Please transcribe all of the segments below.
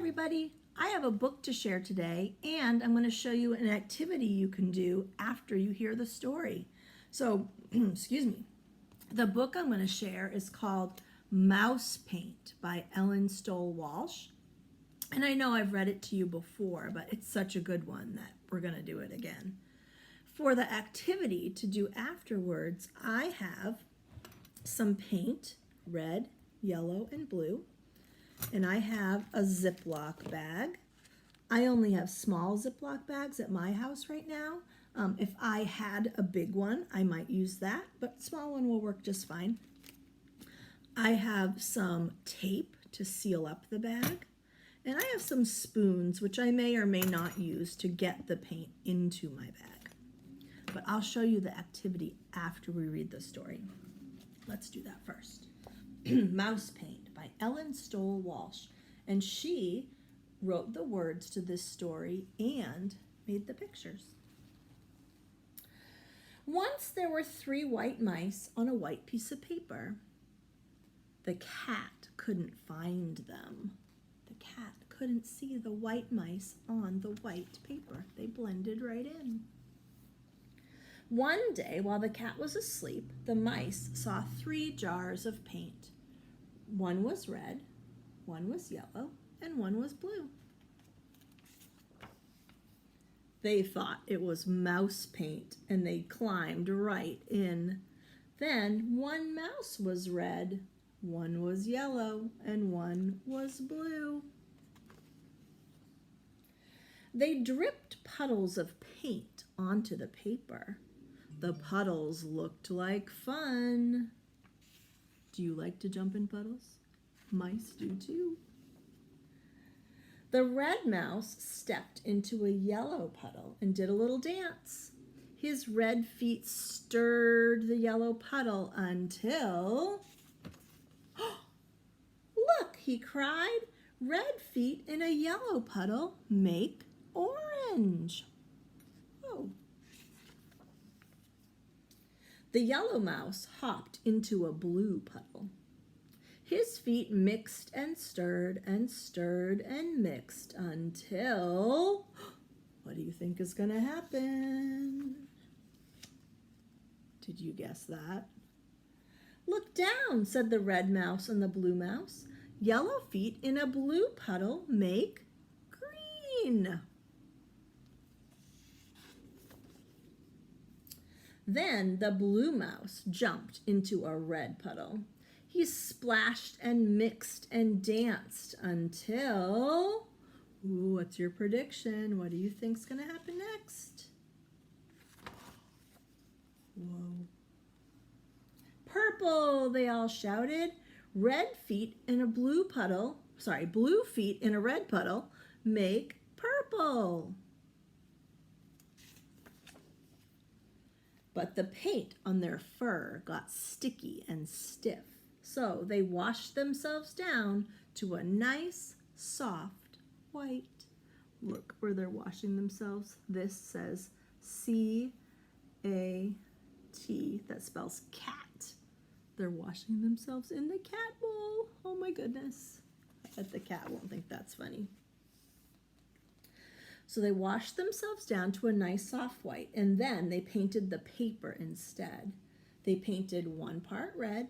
everybody. I have a book to share today, and I'm going to show you an activity you can do after you hear the story. So, excuse me. The book I'm going to share is called Mouse Paint by Ellen Stoll Walsh. And I know I've read it to you before, but it's such a good one that we're going to do it again. For the activity to do afterwards, I have some paint, red, yellow, and blue. And I have a Ziploc bag. I only have small Ziploc bags at my house right now. If I had a big one, I might use that, but small one will work just fine. I have some tape to seal up the bag. And I have some spoons, which I may or may not use to get the paint into my bag. But I'll show you the activity after we read the story. Let's do that first. Mouse Paint by Ellen Stoll Walsh. And she wrote the words to this story and made the pictures. Once there were 3 white mice on a white piece of paper. The cat couldn't find them. The cat couldn't see the white mice on the white paper. They blended right in. One day, while the cat was asleep, the mice saw 3 jars of paint. One was red, one was yellow, and one was blue. They thought it was mouse paint, and they climbed right in. Then one mouse was red, one was yellow, and one was blue. They dripped puddles of paint onto the paper. The puddles looked like fun. Do you like to jump in puddles? Mice do too. The red mouse stepped into a yellow puddle and did a little dance. His red feet stirred the yellow puddle until... Look, he cried, red feet in a yellow puddle make orange. Oh. The yellow mouse hopped into a blue puddle. His feet mixed and stirred and stirred and mixed until... What do you think is going to happen? Did you guess that? Look down, said the red mouse and the blue mouse. Yellow feet in a blue puddle make green. Then the blue mouse jumped into a red puddle. He splashed and mixed and danced until... Ooh, what's your prediction? What do you think's going to happen next? Whoa. Purple, they all shouted. Red feet in a blue puddle, blue feet in a red puddle make purple. But the paint on their fur got sticky and stiff, so they washed themselves down to a nice, soft white. Look where they're washing themselves. This says C-A-T, that spells cat. They're washing themselves in the cat bowl. Oh my goodness. I bet the cat won't think that's funny. So they washed themselves down to a nice soft white, and then they painted the paper instead. They painted 1 part red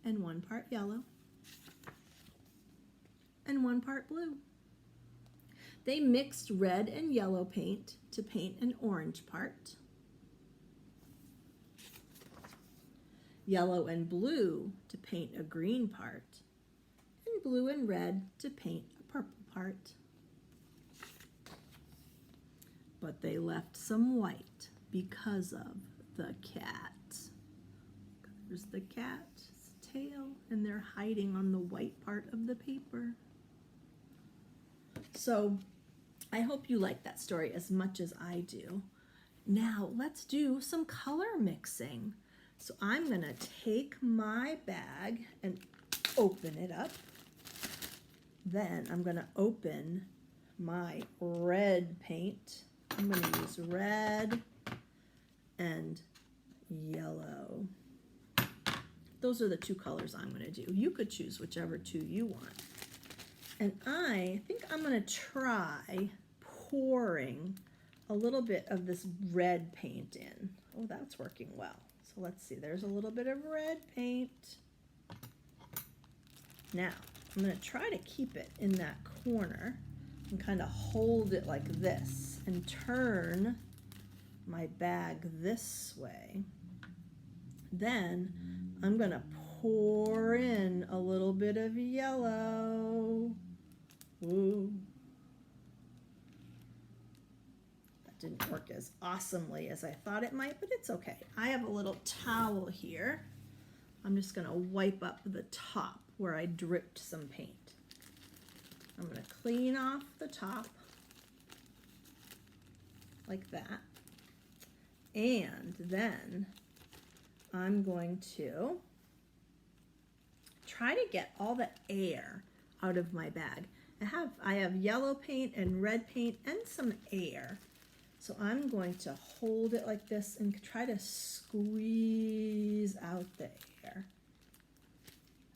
and 1 part yellow and 1 part blue. They mixed red and yellow paint to paint an orange part, yellow and blue to paint a green part, and blue and red to paint a purple part. But they left some white because of the cat. There's the cat's tail, and they're hiding on the white part of the paper. So I hope you like that story as much as I do. Now let's do some color mixing. So I'm going to take my bag and open it up. Then I'm going to open my red paint. I'm going to use red and yellow. Those are the 2 colors I'm going to do. You could choose whichever 2 you want. And I think I'm going to try pouring a little bit of this red paint in. Oh, that's working well. So let's see, there's a little bit of red paint. Now, I'm going to try to keep it in that corner and kind of hold it like this and turn my bag this way. Then I'm going to pour in a little bit of yellow. Ooh. That didn't work as awesomely as I thought it might, but it's okay. I have a little towel here. I'm just going to wipe up the top where I dripped some paint. I'm going to clean off the top like that. And then I'm going to try to get all the air out of my bag. I have yellow paint and red paint and some air. So I'm going to hold it like this and try to squeeze out the air.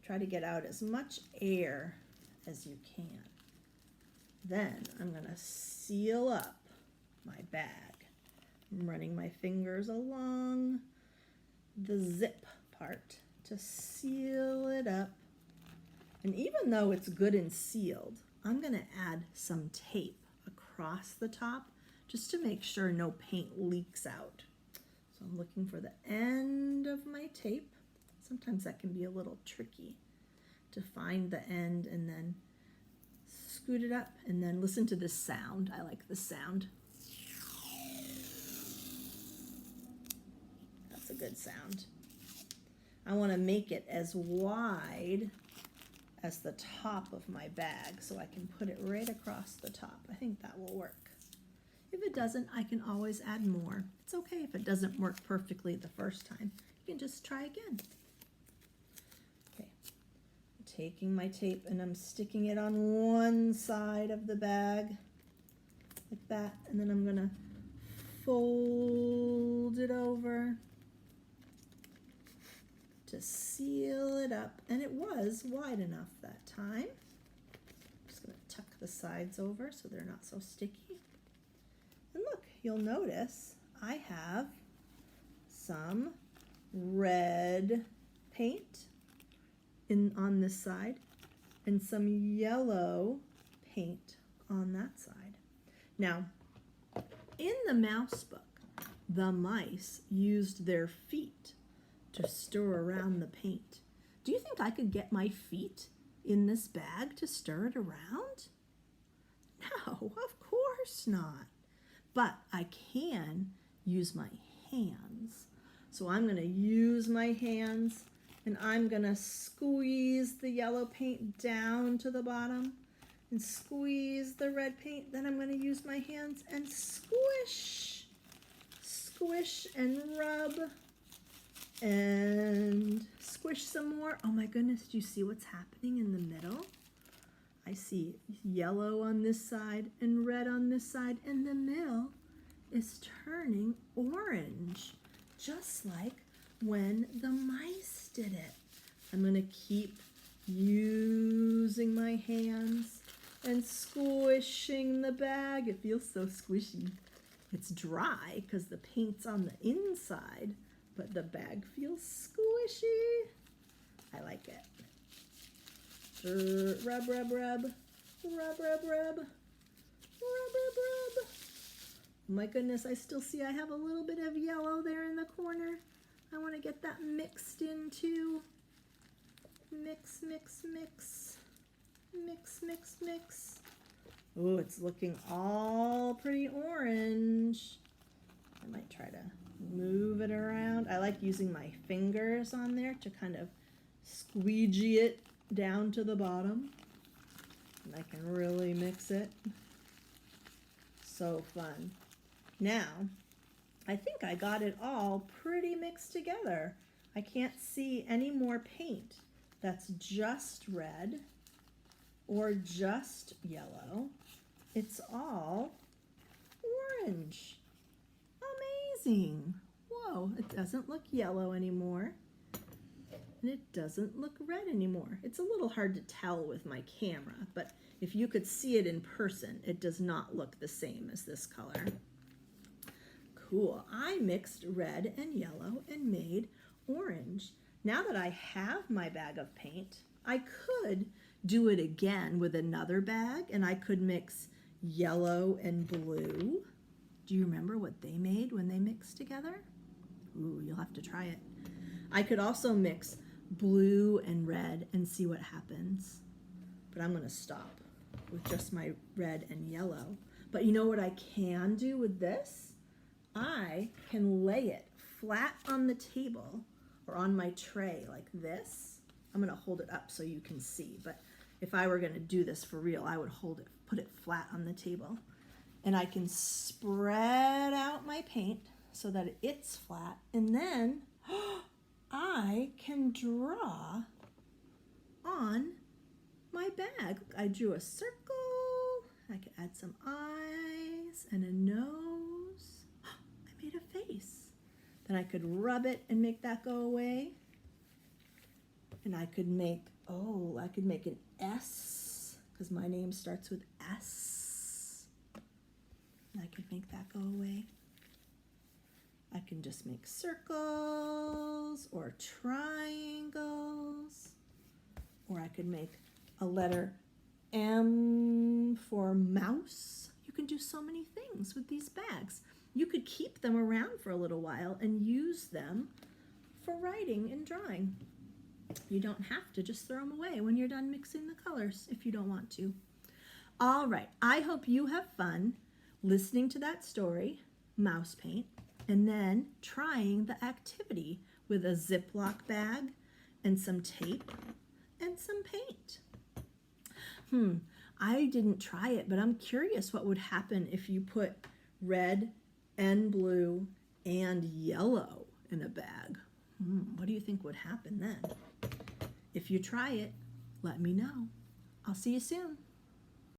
Try to get out as much air as you can. Then I'm going to seal up my bag. I'm running my fingers along the zip part to seal it up. And even though it's good and sealed, I'm going to add some tape across the top just to make sure no paint leaks out. So I'm looking for the end of my tape. Sometimes that can be a little tricky to find the end and then scoot it up, and then listen to this sound. I like the sound. That's a good sound. I want to make it as wide as the top of my bag so I can put it right across the top. I think that will work. If it doesn't, I can always add more. It's okay if it doesn't work perfectly the first time. You can just try again. Okay, I'm taking my tape and I'm sticking it on one side of the bag like that, and then I'm gonna fold it over to seal it up, and it was wide enough that time. I'm just going to tuck the sides over so they're not so sticky. And look, you'll notice I have some red paint on this side and some yellow paint on that side. Now, in the mouse book, the mice used their feet to stir around the paint. Do you think I could get my feet in this bag to stir it around? No, of course not. But I can use my hands. So I'm going to use my hands and I'm going to squeeze the yellow paint down to the bottom and squeeze the red paint. Then I'm going to use my hands and squish, squish and rub. And squish some more. Oh my goodness, do you see what's happening in the middle? I see yellow on this side and red on this side, and the middle is turning orange, just like when the mice did it. I'm going to keep using my hands and squishing the bag. It feels so squishy. It's dry because the paint's on the inside, but the bag feels squishy. I like it. Rub, rub, rub. Rub, rub, rub. Rub, rub, rub. Oh my goodness, I still see I have a little bit of yellow there in the corner. I want to get that mixed in too. Mix, mix, mix. Mix, mix, mix. Oh, it's looking all pretty orange. I might try to move it around. I like using my fingers on there to kind of squeegee it down to the bottom. And I can really mix it. So fun. Now, I think I got it all pretty mixed together. I can't see any more paint that's just red or just yellow. It's all orange. Amazing. Whoa, it doesn't look yellow anymore. and it doesn't look red anymore. It's a little hard to tell with my camera, but if you could see it in person, it does not look the same as this color. Cool. I mixed red and yellow and made orange. Now that I have my bag of paint, I could do it again with another bag, and I could mix yellow and blue. Do you remember what they made when they mixed together? Ooh, you'll have to try it. I could also mix blue and red and see what happens. But I'm going to stop with just my red and yellow. But you know what I can do with this? I can lay it flat on the table or on my tray like this. I'm going to hold it up so you can see. But if I were going to do this for real, I would put it flat on the table. And I can spread out my paint so that it's flat. And then I can draw on my bag. I drew a circle. I could add some eyes and a nose. I made a face. Then I could rub it and make that go away. And I could make an S because my name starts with S. And I could make that go away. I can just make circles or triangles, or I could make a letter M for mouse. You can do so many things with these bags. You could keep them around for a little while and use them for writing and drawing. You don't have to just throw them away when you're done mixing the colors if you don't want to. All right, I hope you have fun listening to that story, Mouse Paint, and then trying the activity with a Ziploc bag and some tape and some paint. I didn't try it, but I'm curious what would happen if you put red and blue and yellow in a bag. What do you think would happen then? If you try it, let me know. I'll see you soon.